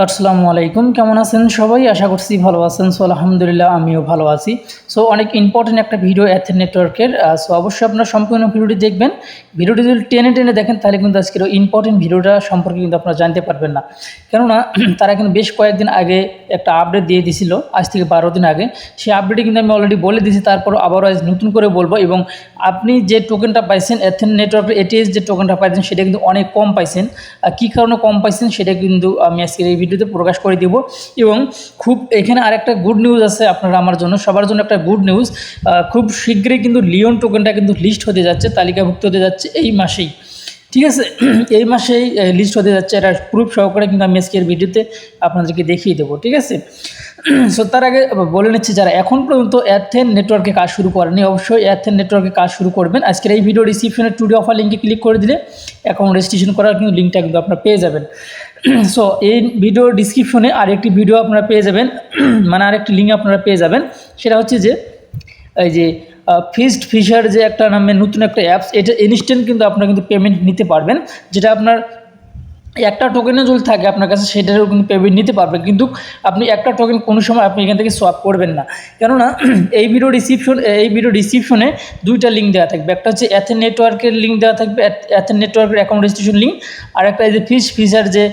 আসসালামু আলাইকুম, কেমন আছেন সবাই? আশা করছি ভালো আছেন। সো আলহামদুলিল্লাহ আমিও ভালো আছি। সো অনেক ইম্পর্টেন্ট একটা ভিডিও এথেন নেটওয়ার্কের। সো অবশ্যই আপনারা সম্পূর্ণ ভিডিওটি দেখবেন। ভিডিওটি যদি টেনে দেখেন তাহলে কিন্তু আজকের ইম্পর্টেন্ট ভিডিওটা সম্পর্কে কিন্তু আপনারা জানতে পারবেন না। কেননা তারা কিন্তু বেশ কয়েকদিন আগে একটা আপডেট দিয়ে দিছিল, আজ থেকে 12 দিন আগে। সেই আপডেটে কিন্তু আমি অলরেডি বলে দিয়েছি, তারপরও আবারও আজ নতুন করে বলবো। এবং আপনি যে টোকেনটা পাইছেন এথেন নেটওয়ার্কের এটিএস যে টোকেনটা পাইছেন সেটা কিন্তু অনেক কম পাইছেন। কী কারণে কম পাইছেন সেটা কিন্তু আমি আজকের এই ভিডিওতে প্রকাশ করে দিব। এবং খুব এখানে আরেকটা গুড নিউজ আছে আপনারা আমার জন্য, সবার জন্য একটা গুড নিউজ। খুব শীঘ্রই কিন্তু লিওন টোকেনটা কিন্তু লিস্ট হতে যাচ্ছে, তালিকাভুক্ত হতে যাচ্ছে এই মাসেই। ঠিক আছে, এই মাসেই লিস্ট হতে যাচ্ছে। এটা প্রুফ সহকারে কিন্তু আমি আজকের ভিডিওতে আপনাদেরকে দেখিয়ে দেবো। ঠিক আছে, সো তার আগে বলে নিচ্ছি, যারা এখন পর্যন্ত এথেন নেটওয়ার্কে কাজ শুরু করেনি অবশ্যই এথেন নেটওয়ার্কে কাজ শুরু করবেন। আজকের এই ভিডিও ডিসক্রিপশনে টুডে অফার লিঙ্কে ক্লিক করে দিলে অ্যাকাউন্ট রেজিস্ট্রেশন করার কিন্তু লিঙ্কটা কিন্তু আপনারা পেয়ে যাবেন। সো এই ভিডিও ডিসক্রিপশনে আরেকটি ভিডিও আপনারা পেয়ে যাবেন, মানে আরেকটি লিঙ্ক আপনারা পেয়ে যাবেন। সেটা হচ্ছে যে এই যে ফিস্ট ফিশার যে একটা নামে নতুন একটা অ্যাপস, এটা ইনস্ট্যান্ট কিন্তু আপনারা কিন্তু পেমেন্ট নিতে পারবেন। যেটা আপনার একটা টোকেনে যদি থাকে আপনার কাছে সেটারও কিন্তু পেমেন্ট নিতে পারবেন, কিন্তু আপনি একটা টোকেন কোনো সময় আপনি এখান থেকে সোয়াপ করবেন না। কেননা এই ভিডিও ডিসক্রিপশনে দুইটা লিঙ্ক দেওয়া থাকবে। একটা হচ্ছে এথেন নেটওয়ার্কের লিঙ্ক দেওয়া থাকবে, এথেন নেটওয়ার্কের অ্যাকাউন্ট রেজিস্ট্রেশন লিঙ্ক। আর একটা এই যে ফিশার যে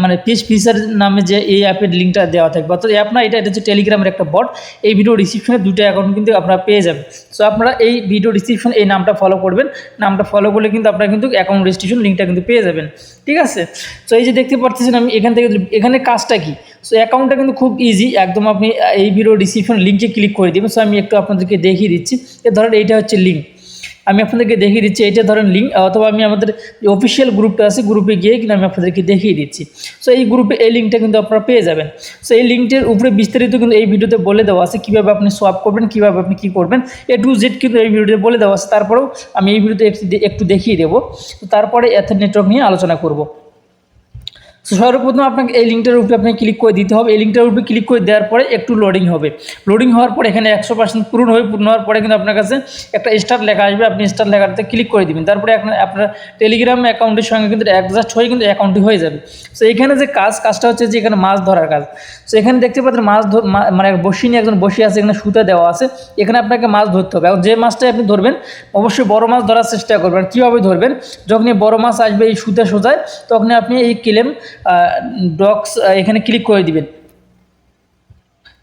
মানে ফিশার নামে যে এই অ্যাপের লিঙ্কটা দেওয়া থাকবে। অর্থাৎ অ্যাপ না, এটা হচ্ছে টেলিগ্রামের একটা বট। এই ভিডিও ডিসক্রিপশনে দুটো অ্যাকাউন্ট কিন্তু আপনারা পেয়ে যাবেন। সো আপনারা এই ভিডিও ডিসক্রিপশনে এই নামটা ফলো করবেন, নামটা ফলো করলে কিন্তু আপনারা কিন্তু অ্যাকাউন্ট রেজিস্ট্রেশন লিঙ্কটা কিন্তু পেয়ে যাবেন। ঠিক আছে, সো এই যে দেখতে পাচ্ছেন আমি এখান থেকে, এখানে কাজটা কি। সো অ্যাকাউন্টটা কিন্তু খুব ইজি একদম। আপনি এই ভিডিও ডিসক্রিপশন লিঙ্কে ক্লিক করে দেবেন। সো আমি একটু আপনাদেরকে দেখিয়ে দিচ্ছি। ধরেন এইটা হচ্ছে লিঙ্ক, আমি আপনাদেরকে দেখিয়ে দিচ্ছি। এইটা ধরেন লিঙ্ক, অথবা আমি আমাদের যে অফিসিয়াল গ্রুপটা আছে গ্রুপে গিয়ে কিন্তু আমি আপনাদেরকে দেখিয়ে দিচ্ছি। সো এই গ্রুপে এই লিঙ্কটা কিন্তু আপনারা পেয়ে যাবেন। সো এই লিঙ্কটির উপরে বিস্তারিত কিন্তু এই ভিডিওতে বলে দেওয়া আছে, কীভাবে আপনি সোয়াপ করবেন, কীভাবে আপনি কী করবেন, A to Z কিন্তু এই ভিডিওতে বলে দেওয়া আছে। তারপরেও আমি এই ভিডিওতে একটু দেখিয়ে দেবো। তারপরে এথেন নেটওয়ার্ক নিয়ে আলোচনা করব। সো সর্বপ্রথম আপনাকে এই লিঙ্কটার উপরে আপনাকে ক্লিক করে দিতে হবে। এই লিঙ্কটার উপরে ক্লিক করে দেওয়ার পরে একটু লোডিং হবে। লোডিং হওয়ার পরে এখানে 100% পূরণ হওয়ার পরে কিন্তু আপনার কাছে একটা স্টার লেখা আসবে। আপনি স্টার লেখাটাতে ক্লিক করে দিবেন। তারপরে আপনার টেলিগ্রাম অ্যাকাউন্টের সঙ্গে কিন্তু অ্যাডজাস্ট হয়ে কিন্তু অ্যাকাউন্টটি হয়ে যাবে। সো এখানে যে কাজটা হচ্ছে যে এখানে মাছ ধরার কাজ। সো এখানে দেখতে পাচ্ছেন মানে বসি নিয়ে একজন বসে আছে, এখানে সুতা দেওয়া আছে। এখানে আপনাকে মাছ ধরতে হবে। এবং যে মাছটাই আপনি ধরবেন অবশ্যই বড় মাছ ধরার চেষ্টা করবেন। কীভাবে ধরবেন, যখন এই বড় মাছ আসবে এই সুতা সোজায়, তখন আপনি এই ক্লেম ডক্স এখানে ক্লিক করে দিবেন।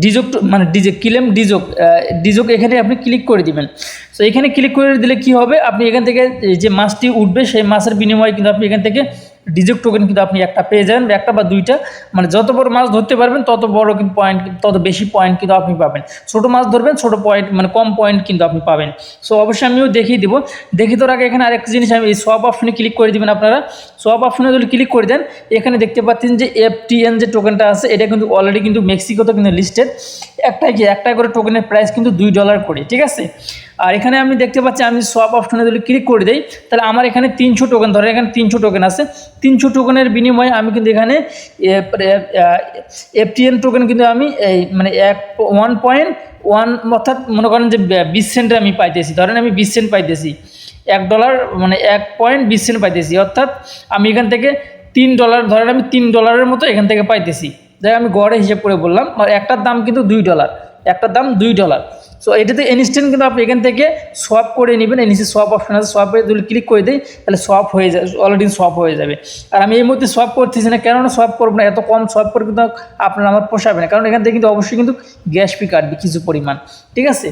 ডিজোক মানে ডিজোক এখানে আপনি ক্লিক করে দিবেন। সো এখানে ক্লিক করে দিলে কি হবে, আপনি এখান থেকে যে মাছটি উঠবে সেই মাছের বিনিময়ে কিন্তু আপনি এখান থেকে ডিজেক্ট টোকেন কিন্তু আপনি একটা পেয়ে যাবেন, একটা বা দুইটা। মানে যত বড় মাছ ধরতে পারবেন তত বড় কিন্তু পয়েন্ট, তত বেশি পয়েন্ট কিন্তু আপনি পাবেন। ছোটো মাছ ধরবেন ছোট পয়েন্ট, মানে কম পয়েন্ট কিন্তু আপনি পাবেন। সো অবশ্যই আমিও দেখিয়ে দিব। দেখিয়ে দেওয়ার আগে এখানে আরেকটা জিনিস, আমি এই সোয়াপ অপশনে ক্লিক করে দিবেন। আপনারা সোয়াপ অপশনে যদি ক্লিক করে দেন, এখানে দেখতে পাচ্ছেন যে FTN যে টোকেনটা আছে এটা কিন্তু অলরেডি কিন্তু মেক্সিকোতে কিন্তু লিস্টেড। একটা করে টোকেনের প্রাইস কিন্তু $2 করে। ঠিক আছে, আর এখানে আমি দেখতে পাচ্ছি, আমি সোয়াপ অপশনে যদি ক্লিক করে দিই তাহলে আমার এখানে 300 টোকেন, ধরে এখানে 300 টোকেন আছে। 300 টোকেনের বিনিময়ে আমি কিন্তু এখানে FTN টোকেন কিন্তু আমি এই মানে 1.1 অর্থাৎ মনে করেন যে 20 সেন্টে আমি পাইতেছি। ধরেন আমি 20 সেন্ট পাইতেছি, $1 মানে 1.20 সেন্ট পাইতেছি। অর্থাৎ আমি এখান থেকে $3, ধরেন আমি $3 মতো এখান থেকে পাইতেছি। যাই আমি গড়ে হিসেব করে বললাম, আর একটার দাম কিন্তু $2, একটার দাম $2। সো এটাতে ইনস্ট্যান্ট কিন্তু আপনি এখান থেকে সোয়াপ করে নেবেন। এই নিচে সোয়াপ অপশন আছে, সোয়াপে যদি ক্লিক করে দিই তাহলে সোয়াপ হয়ে যাবে, অলরেডি সোয়াপ হয়ে যাবে। আর আমি এই মুহূর্তে সোয়াপ করতেছি না, কেননা সোয়াপ করবো না, এত কম সোয়াপ করে কিন্তু আপনার আমার পোষাবে না। কারণ এখান থেকে কিন্তু অবশ্যই কিন্তু গ্যাস ফি কাটবে কিছু পরিমাণ। ঠিক আছে,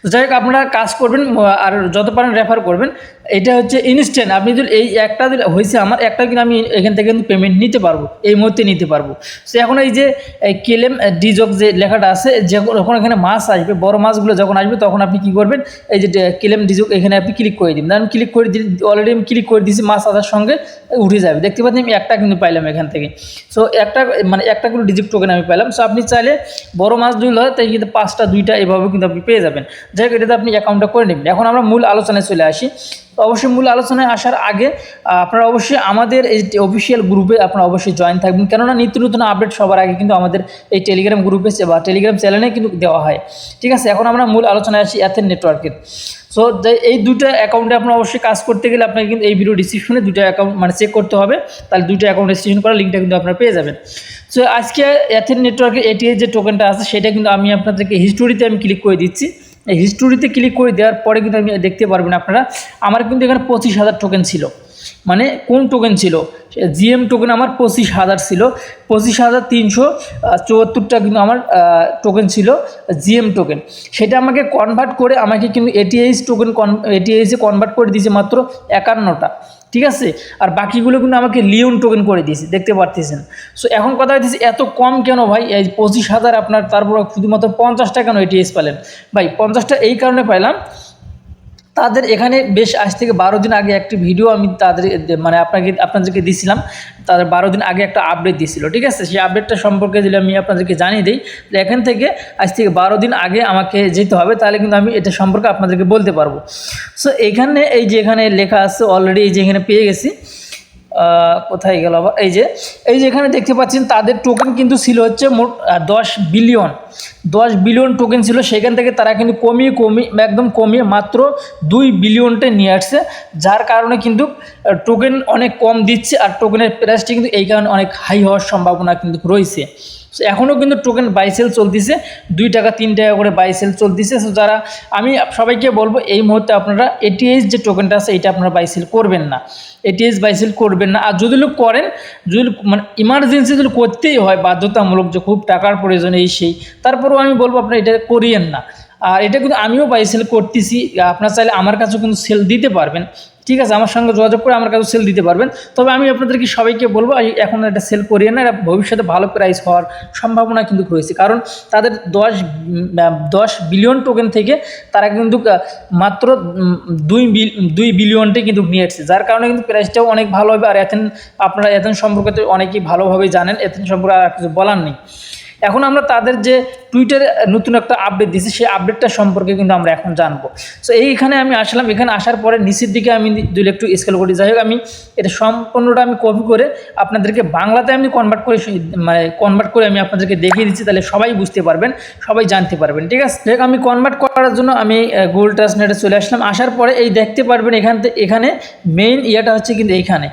তো যাই হোক আপনারা কাজ করবেন আর যত পারেন রেফার করবেন। এটা হচ্ছে ইনস্ট্যান্ট। আপনি যদি এই একটা হয়েছে আমার একটা, কিন্তু আমি এখান থেকে কিন্তু পেমেন্ট নিতে পারবো, এই মুহূর্তে নিতে পারবো। সো এখন এই যে ক্লেম ডিজক যে লেখাটা আছে, যখন এখানে মাছ আসবে, বড় মাছগুলো যখন আসবে তখন আপনি কি করবেন, এই যে ক্লেম ডিজক এখানে আপনি ক্লিক করে দিন। আমি ক্লিক করে দিই, অলরেডি আমি ক্লিক করে দিয়েছি, মাছ আসার সঙ্গে উঠে যাবে। দেখতে পাচ্ছি আমি একটা কিন্তু পাইলাম এখান থেকে। সো একটা করে ডিজিট টোকেন আমি পেলাম। সো আপনি চাইলে বড় মাছ দুই হয় তাই কিন্তু 5টা 2টা এভাবে কিন্তু আপনি পেয়ে যাবেন। যাই হোক, এটাতে আপনি অ্যাকাউন্টটা করে নেবেন। এখন আমরা মূল আলোচনায় চলে আসি। তো অবশ্যই মূল আলোচনায় আসার আগে আপনারা অবশ্যই আমাদের এই অফিসিয়াল গ্রুপে আপনারা অবশ্যই জয়েন থাকবেন, কেননা নিত্য নতুন আপডেট সবার আগে কিন্তু আমাদের এই টেলিগ্রাম গ্রুপে বা টেলিগ্রাম চ্যানেলে কিন্তু দেওয়া হয়। ঠিক আছে, এখন আমরা মূল আলোচনায় আসি এথেন নেটওয়ার্কের। সো এই দুটো অ্যাকাউন্টে আপনার অবশ্যই কাজ করতে গেলে আপনাকে কিন্তু এই ভিডিও ডিসক্রিপশনে দুটো অ্যাকাউন্ট মানে চেক করতে হবে, তাহলে দুটো অ্যাকাউন্ট রেজিস্ট্রেশন করার লিঙ্কটা কিন্তু আপনারা পেয়ে যাবেন। সো আজকে এথেন নেটওয়ার্কের এটিএস যে টোকেনটা আছে সেটা কিন্তু আমি আপনাদেরকে হিস্টোরিতে আমি ক্লিক করে দিচ্ছি। এই হিস্টোরিতে ক্লিক করে দেওয়ার পরে কিন্তু আমি দেখতে পারবেন আপনারা আমার কিন্তু এখানে 25,000 টোকেন ছিল। মানে কোন টোকেন ছিল, জিএম টোকেন আমার 25,000 ছিল, 25,374টা কিন্তু আমার টোকেন ছিল জিএম টোকেন। সেটা আমাকে কনভার্ট করে আমাকে কিন্তু এটিএইচ টোকেন এটিএইচে কনভার্ট করে দিয়েছে মাত্র 51টা, ঠিক আছে। আর বাকিগুলো কিন্তু আমাকে লিওন টোকেন করে দিয়েছে, দেখতে পারতেছেন। সো এখন কথা হইতেছে এত কম কেন ভাই, এই 25,000 আপনার তারপর শুধুমাত্র 50টা কেন এটিএইচ পেলেন? ভাই 50টা এই কারণে পাইলাম, তাদের এখানে বেশ আজ থেকে 12 দিন আগে একটি ভিডিও আমি তাদের মানে আপনাদেরকে দিয়েছিলাম, তাদের 12 দিন আগে একটা আপডেট দিয়েছিল, ঠিক আছে। সেই আপডেটটা সম্পর্কে যদি আমি আপনাদেরকে জানিয়ে দিই, এখান থেকে আজ থেকে 12 দিন আগে আমাকে যেতে হবে, তাহলে কিন্তু আমি এটা সম্পর্কে আপনাদেরকে বলতে পারবো। সো এখানে এই যে এখানে লেখা আছে অলরেডি, এই যে এখানে পেয়ে গেছি, কোথায় গেল আবার, এই যে এখানে দেখতে পাচ্ছেন তাদের টোকেন কিন্তু ছিল হচ্ছে মোট 10 বিলিয়ন টোকেন ছিল। সেখান থেকে তারা কিন্তু কমিয়ে একদম কমিয়ে মাত্র 2 বিলিয়নটে নিয়ে আসছে, যার কারণে কিন্তু টোকেন অনেক কম দিচ্ছে, আর টোকেনের প্রাইসটি কিন্তু এই কারণে অনেক হাই হওয়ার সম্ভাবনা কিন্তু রয়েছে। এখনও কিন্তু টোকেন বাই সেল চলতেছে, 2 টাকা 3 টাকা করে বাই সেল চলতেছে। সো যারা, আমি সবাইকে বলবো এই মুহূর্তে আপনারা এটিএইচ যে টোকেনটা আছে এটা আপনারা বাই সেল করবেন না, এটিএইচ বাই সেল করবেন না। আর যদি লোক করেন, যদি মানে ইমার্জেন্সি যদি করতেই হয় বাধ্যতামূলক, যে খুব টাকার প্রয়োজন এই সেই, তারপরেও আমি বলবো আপনারা এটা করিয়েন না। আর এটা কিন্তু আমিও বাই সেল করতেছি, আপনারা চাইলে আমার কাছেও কিন্তু সেল দিতে পারবেন, ঠিক আছে। আমার সঙ্গে যোগাযোগ করে আমার কাছে সেল দিতে পারবেন। তবে আমি আপনাদেরকে সবাইকে বলবো এখন এটা সেল করিয়ে না, এটা ভবিষ্যতে ভালো প্রাইস হওয়ার সম্ভাবনা কিন্তু রয়েছে, কারণ তাদের 10 বিলিয়ন টোকেন থেকে তারা কিন্তু মাত্র 2 বিলিয়নটাই কিন্তু নিয়ে এসেছে, যার কারণে কিন্তু প্রাইসটাও অনেক ভালো হবে। আর আপনারা এথেন সম্পর্কে তো অনেকেই ভালোভাবে জানেন, এথেন সম্পর্কে আর কিছু বলার নেই। এখন আমরা তাদের যে টুইটারে নতুন একটা আপডেট দিয়েছি, সেই আপডেটটা সম্পর্কে কিন্তু আমরা এখন জানবো। সো এইখানে আমি আসলাম, এখানে আসার পরে নিচের দিকে আমি দুই একটু স্কেল করি, যাই হোক আমি এটা সম্পূর্ণটা আমি কপি করে আপনাদেরকে বাংলাতে আমি কনভার্ট করে আমি আপনাদেরকে দেখিয়ে দিচ্ছি, তাহলে সবাই বুঝতে পারবেন, সবাই জানতে পারবেন, ঠিক আছে। দেখ আমি কনভার্ট করার জন্য আমি গুগল ট্রান্সলেটে চলে আসলাম। আসার পরে এই দেখতে পারবেন এখানে মেইন ইয়েটা হচ্ছে কিন্তু এইখানে।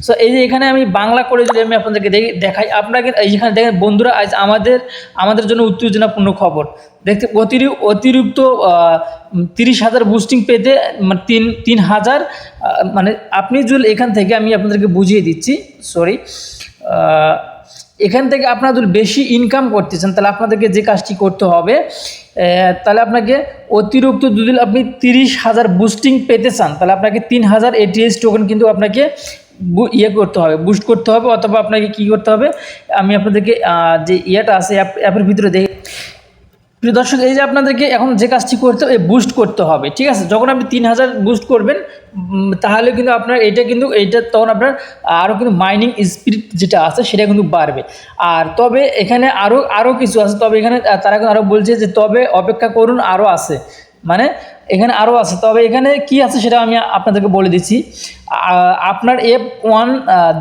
সো এই যে এখানে আমি বাংলা করে যদি আমি আপনাদেরকে দেখাই, আপনারা এইখানে দেখেন বন্ধুরা, আজ আমাদের জন্য উত্তেজনাপূর্ণ খবর, দেখতে অতিরিক্ত 30,000 বুস্টিং পেতে মানে 3,000 মানে আপনি যদি এখান থেকে আমি আপনাদেরকে বুঝিয়ে দিচ্ছি, সরি, এখান থেকে আপনারা যদি বেশি ইনকাম করতে চান তাহলে আপনাদেরকে যে কাজটি করতে হবে, তাহলে আপনাকে অতিরিক্ত যদি আপনি 30,000 বুস্টিং পেতে চান তাহলে আপনাকে 3,000 এটিএস টোকেন কিন্তু আপনাকে করতে হবে, বুস্ট করতে হবে, অথবা আপনাকে কি করতে হবে, আমি আপনাদেরকে যে ইয়েটা আছে অ্যাপের ভিতরে দেখি। প্রিয় দর্শক, এই যে আপনাদেরকে এখন যে কাজটি করতে হবে, বুস্ট করতে হবে, ঠিক আছে। যখন আপনি 3,000 বুস্ট করবেন তাহলে কিন্তু আপনার এইটা তখন আপনার আরও কিন্তু মাইনিং স্পিড যেটা আছে সেটা কিন্তু বাড়বে। আর তবে এখানে আরও কিছু আছে, তবে এখানে তারা কিন্তু আরও বলছে যে তবে অপেক্ষা করুন, আরও আছে, মানে এখানে আরও আছে। তবে এখানে কি আছে সেটা আমি আপনাদেরকে বলে দিচ্ছি। আপনার F1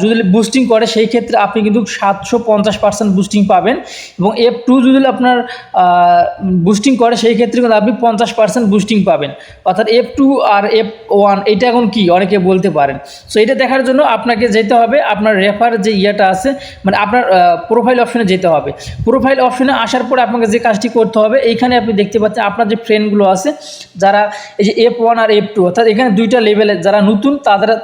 যদি বুস্টিং করে সেই ক্ষেত্রে আপনি কিন্তু 750% বুস্টিং পাবেন, এবং F2 যদি আপনার বুস্টিং করে সেই ক্ষেত্রে কিন্তু আপনি 50% বুস্টিং পাবেন। অর্থাৎ F2 আর F1 এটা এখন কি অনেকে বলতে পারেন। সো এটা দেখার জন্য আপনাকে যেতে হবে আপনার রেফার যে ইয়েটা আছে, মানে আপনার প্রোফাইল অপশনে যেতে হবে। প্রোফাইল অপশনে আসার পরে আপনাকে যে কাজটি করতে হবে, এইখানে আপনি দেখতে পাচ্ছেন আপনার যে ফ্রেন্ডগুলো আছে যারা এই যে F1 আর F2, অর্থাৎ এখানে দুইটা লেভেলে, যারা নতুন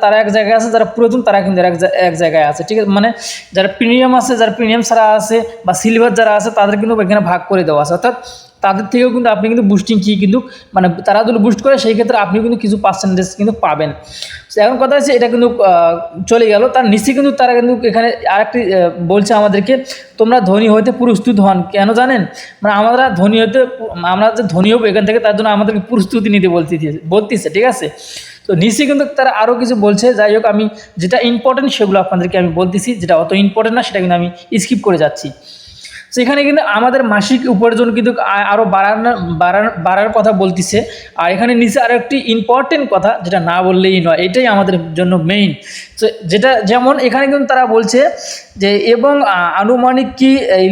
তারা এক জায়গায় আছে, যারা পুরাতন তারা কিন্তু এক জায়গায় আছে, ঠিক আছে। মানে যারা প্রিমিয়াম আছে, যারা প্রিমিয়াম ছাড়া আছে বা সিলভার যারা আছে তাদের কিন্তু এখানে ভাগ করে দেওয়া আছে, অর্থাৎ তাদের থেকেও কিন্তু আপনি কিন্তু বুস্টিং কি কিন্তু মানে তারা যদি বুস্ট করে সেই ক্ষেত্রে আপনি কিন্তু কিছু পার্সেন্টেজ কিন্তু পাবেন। এখন কথা হচ্ছে এটা কিন্তু চলে গেল, তার নিচে কিন্তু তারা কিন্তু এখানে আরেকটি বলছে আমাদেরকে, তোমরা ধনী হইতে প্রস্তুত হন। কেন জানেন? মানে আমরা যে ধনী হবো এখান থেকে, তার জন্য আমাদেরকে প্রস্তুতি নিতে বলতেছে, ঠিক আছে। তো নিচে কিন্তু তারা আরও কিছু বলছে, যাই হোক আমি যেটা ইম্পর্টেন্ট সেগুলো আপনাদেরকে আমি বলতেছি, যেটা অত ইম্পর্টেন্ট না সেটা কিন্তু আমি স্কিপ করে যাচ্ছি। সেখানে কিন্তু আমাদের মাসিক উপার্জন কিন্তু আরও বাড়ার কথা বলতেছে। আর এখানে নিচে আরও একটি ইম্পর্টেন্ট কথা, যেটা না বললেই নয়, এটাই আমাদের জন্য মেইন। যেটা যেমন এখানে কিন্তু তারা বলছে যে এবং আনুমানিক কি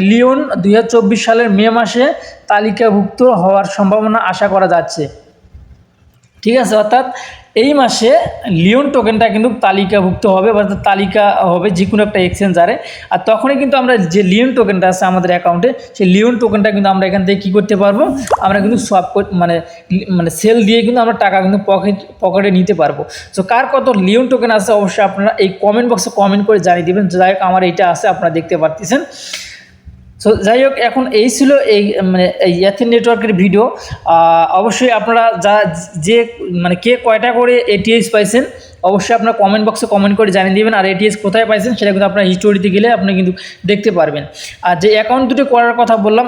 লিওন 2024 সালের মে মাসে তালিকাভুক্ত হওয়ার সম্ভাবনা আশা করা যাচ্ছে, ঠিক আছে, অর্থাৎ এই মাসে লিওন টোকেনটা কিন্তু তালিকাভুক্ত হবে বা তালিকা হবে যে কোনো একটা এক্সচেঞ্জারে। আর তখনই কিন্তু আমরা যে লিওন টোকেনটা আছে আমাদের অ্যাকাউন্টে, সেই লিওন টোকেনটা কিন্তু আমরা এখান থেকে কী করতে পারবো, আমরা কিন্তু সব মানে মানে সেল দিয়ে কিন্তু আমরা টাকা কিন্তু পকেটে নিতে পারবো। সো কার কত লিওন টোকেন আছে অবশ্যই আপনারা এই কমেন্ট বক্সে কমেন্ট করে জানিয়ে দেবেন। যাই হোক, আমার এইটা আছে, আপনারা দেখতে পারতেছেন। সো যাই হোক, এখন এই ছিল এই মানে এই এথেন নেটওয়ার্কের ভিডিও। অবশ্যই আপনারা যে মানে কে কয়টা করে এটিএস পাইছেন অবশ্যই আপনারা কমেন্ট বক্সে কমেন্ট করে জানিয়ে দেবেন। আর এটিএস কোথায় পাইছেন সেটা কিন্তু আপনার হিস্টোরিতে গেলে আপনি কিন্তু দেখতে পারবেন। আর যে অ্যাকাউন্ট দুটো করার কথা বললাম,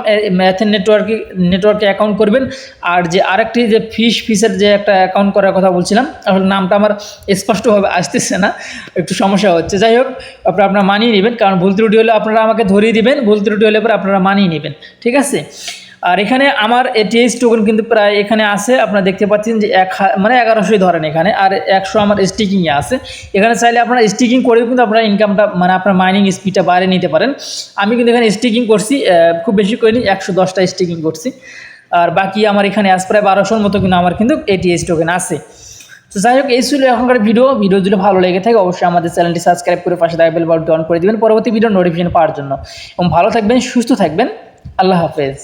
এথেন নেটওয়ার্কে অ্যাকাউন্ট করবেন। আর যে আরেকটি যে ফিসের যে একটা অ্যাকাউন্ট করার কথা বলছিলাম, আসলে নামটা আমার স্পষ্টভাবে আসতেছে না, একটু সমস্যা হচ্ছে। যাই হোক, আপনারা মানিয়ে নেবেন, কারণ ভুল ত্রুটি হলে আপনারা আমাকে ধরিয়ে দিবেন, ভুল ত্রুটি হলে পরে আপনারা মানিয়ে নেবেন, ঠিক আছে। আর এখানে আমার এটিএস টোকেন কিন্তু প্রায় এখানে আছে, আপনারা দেখতে পাচ্ছেন যে 1100 ধরেন এখানে, আর 100 আমার স্টিকিংয়ে আছে। এখানে চাইলে আপনারা স্টিকিং করেও কিন্তু আপনারা ইনকামটা মানে আপনার মাইনিং স্পিডটা বাড়িয়ে নিতে পারেন। আমি কিন্তু এখানে স্টিকিং করছি, খুব বেশি করিনি, 110টা স্টিকিং করছি। আর বাকি আমার এখানে প্রায় 1200-র মতো কিন্তু আমার কিন্তু এটিএস টোকেন আছে। তো যাই হোক, এই ছিল এখনকার ভিডিও যদি ভালো লেগে থাকে অবশ্যই আমাদের চ্যানেলটি সাবস্ক্রাইব করে পাশে থাকা বেল বাটনটি অন করে দিবেন পরবর্তী ভিডিও নোটিফিকেশন পাওয়ার জন্য। এবং ভালো থাকবেন, সুস্থ থাকবেন। আল্লাহ হাফেজ।